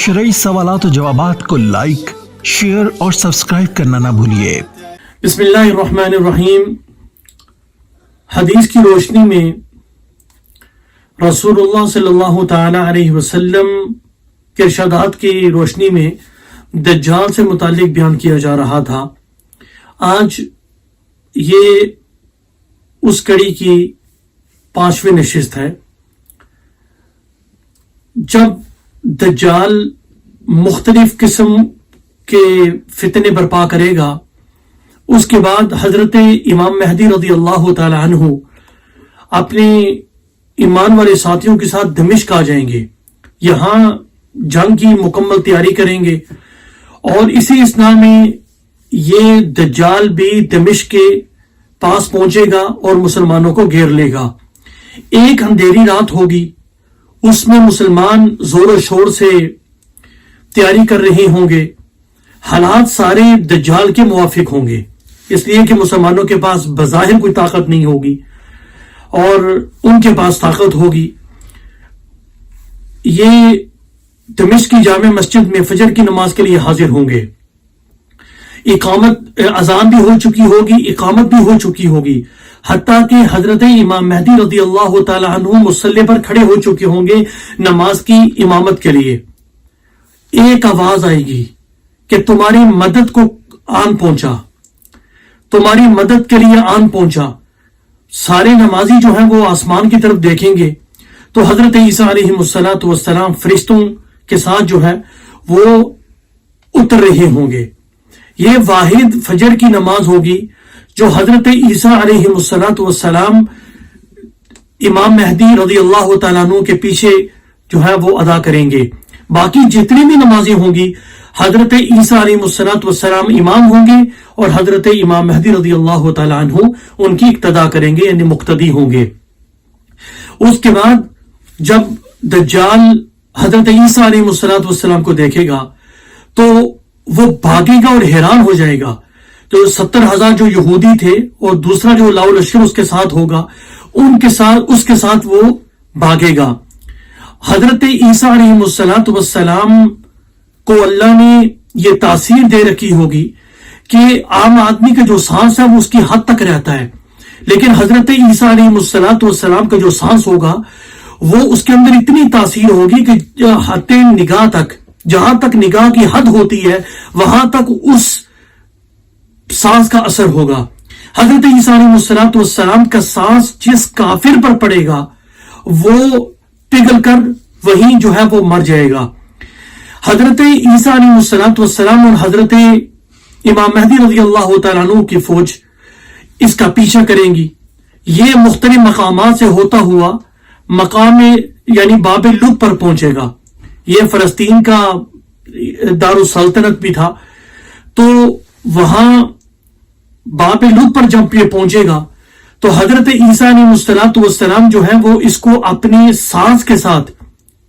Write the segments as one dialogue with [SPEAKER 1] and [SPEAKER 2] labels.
[SPEAKER 1] शरई सवालात और जवाबात को लाइक, शेयर और सब्सक्राइब करना ना भूलिए।
[SPEAKER 2] बिस्मिल्लाहिर्रहमानिर्रहीम। हदीस की रोशनी में रसूलुल्लाह सल्लल्लाहु ताला अलैहि वसल्लम के इरशादात की रोशनी में दज्जाल से मुतालिक बयान किया जा रहा था। आज ये उस कड़ी की 5वीं नशिस्त है। जब दज्जाल मुख्तलिफ किस्म के फितने बर्पा करेगा, उसके बाद हजरत इमाम महदी रज़ी अल्लाह ताला अन्हु अपने ईमान वाले साथियों के साथ दमिश्क आ जाएंगे। यहाँ जंग की मुकम्मल तैयारी करेंगे और इसी असना में ये दज्जाल भी दमिश्क के पास पहुंचेगा और मुसलमानों को घेर लेगा। एक अंधेरी रात होगी, उसमें मुसलमान जोर शोर से तैयारी कर रहे होंगे। हालात सारे दज्जाल के मुवाफिक होंगे, इसलिए कि मुसलमानों के पास बज़ाहिर कोई ताकत नहीं होगी और उनके पास ताकत होगी। ये दमिश्क की जामे मस्जिद में फजर की नमाज के लिए हाजिर होंगे। इकामत अजान भी हो चुकी होगी, इकामत भी हो चुकी होगी। हत्ता कि हजरत इमाम महदी रज़ी अल्लाह ताला अन्हु मुसल्ले पर खड़े हो चुके होंगे नमाज की इमामत के लिए। एक आवाज आएगी कि तुम्हारी मदद को आन पहुंचा, तुम्हारी मदद के लिए आन पहुंचा। सारे नमाजी जो हैं वो आसमान की तरफ देखेंगे तो हजरत ईसा अलैहिस्सलातु वस्सलाम फरिश्तों के साथ जो है वो उतर रहे होंगे। ये वाहिद फजर की नमाज होगी जो हजरत ईसा अलैहिस्सलातु वस्सलाम इमाम महदी रज़ी अल्लाह ताला अन्हु के पीछे जो है वो अदा करेंगे। बाकी जितनी भी नमाजें होंगी हजरत ईसा अलैहिस्सलातु वस्सलाम इमाम होंगे और हजरत इमाम महदी रज़ी अल्लाह ताला अन्हु उनकी इक्तदा करेंगे, यानी मुक्तदी होंगे। उसके बाद जब दज्जाल हजरत ईसा अलैहिस्सलातु वस्सलाम को देखेगा तो वो भागेगा और हैरान हो जाएगा। तो 70,000 जो यहूदी थे और दूसरा जो लाउ लश्कर उसके साथ होगा, उसके साथ वो भागेगा। हजरत ईसा अलैहिस्सलातु वस्सलाम को अल्लाह ने ये तासीर दे रखी होगी कि आम आदमी का जो सांस है वो उसकी हद तक रहता है, लेकिन हजरत ईसा अलैहिस्सलातु वस्सलाम का जो सांस होगा वो उसके अंदर इतनी तासीर होगी कि हत्ते निगाह तक, जहां तक निगाह की हद होती है वहां तक उस सांस का असर होगा। हजरत ईसा अलैहिस्सलातु वस्सलाम का सांस जिस काफिर पर पड़ेगा वो पिघल कर वहीं जो है वो मर जाएगा। हजरत ईसा अलैहिस्सलातु वस्सलाम और हजरत इमाम महदी रज़ी अल्लाह ताला अन्हु की फौज इसका पीछा करेंगी। ये मुख्तलिफ मकामात से होता हुआ मकाम यानी बाब लुद पर पहुंचेगा। ये फलस्तीन का दारुल सल्तनत भी था। तो वहां बाब लुद पर जब ये पहुंचेगा तो हजरत ईसा अलैहिस्सलातु वस्सलाम जो है वो इसको अपनी सांस के साथ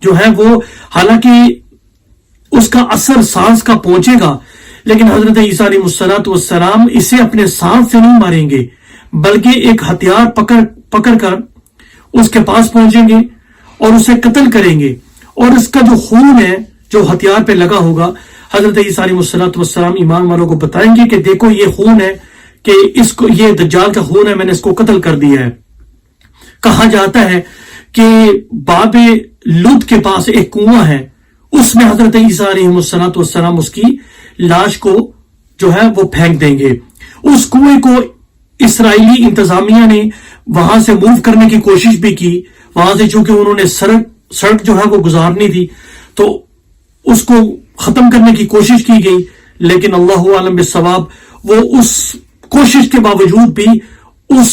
[SPEAKER 2] जो है वो, हालांकि उसका असर सांस का पहुंचेगा, लेकिन हजरत ईसा अलैहिस्सलातु वस्सलाम इसे अपने सांस से नहीं मारेंगे बल्कि एक हथियार पकड़ कर उसके पास पहुंचेंगे और उसे कत्ल करेंगे। और इसका जो खून है जो हथियार पे लगा होगा, हजरत ईसा अलैहिस्सलातु वस्सलाम ईमान वालों को बताएंगे कि देखो ये खून है, कि इसको, ये दज्जाल का खून है, मैंने इसको कत्ल कर दिया है। कहा जाता है कि बाबे लुद के पास एक कुआं है, उसमें हजरत ईसा अलैहिस्सलातु वस्सलाम उसकी लाश को जो है वो फेंक देंगे। उस कुएं को इसराइली इंतजामिया ने वहां से मूव करने की कोशिश भी की। वहां से चूंकि उन्होंने सड़क जो है वो गुजारनी थी तो उसको खत्म करने की कोशिश की गई, लेकिन अल्लाहु आलम बिस्सवाब वो उस कोशिश के बावजूद भी उस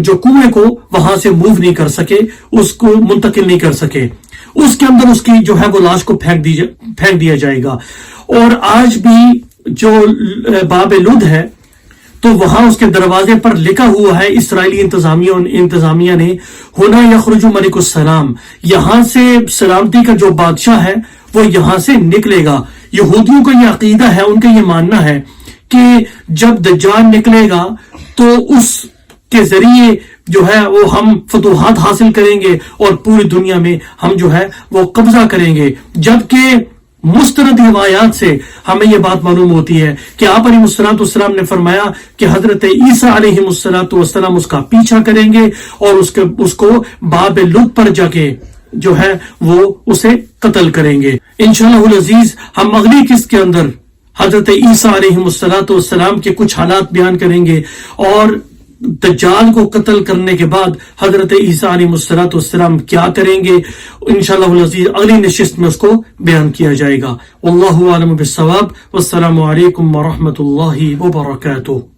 [SPEAKER 2] जो कुएं को वहां से मूव नहीं कर सके, उसको मुंतकिल नहीं कर सके। उसके अंदर उसकी जो है वो लाश को फेंक दिया जाएगा। और आज भी जो बाब लुद है तो वहां उसके दरवाजे पर लिखा हुआ है इसराइली इंतजामिया ने, हुना यखरुजु मलिकुस्सलाम, यहां से सलामती का जो बादशाह है वो यहां से निकलेगा। यहूदियों का ये अकीदा है, उनका ये मानना है कि जब दज्जाल निकलेगा तो उसके जरिए جو ہے وہ ہم فتوحات حاصل کریں گے اور پوری دنیا میں ہم جو ہے وہ قبضہ کریں گے. جبکہ مستند روایات سے ہمیں یہ بات معلوم ہوتی ہے کہ آپ علیہ الصلوۃ والسلام نے فرمایا کہ حضرت عیسیٰ علیہ الصلوۃ والسلام اس کا پیچھا کریں گے اور اس کو باب لط پر جا کے جو ہے وہ اسے قتل کریں گے. انشاءاللہ العزیز ہم اگلی قسط کے اندر حضرت عیسیٰ علیہ الصلوۃ والسلام کے کچھ حالات بیان کریں گے اور دجال کو قتل کرنے کے بعد حضرت عیسیٰ علیہ الصلوۃ والسلام کیا کریں گے. انشاءاللہ العزیز اگلی نشست میں اس کو بیان کیا جائے گا. واللہ اعلم بالصواب. والسلام علیکم ورحمۃ اللہ وبرکاتہ.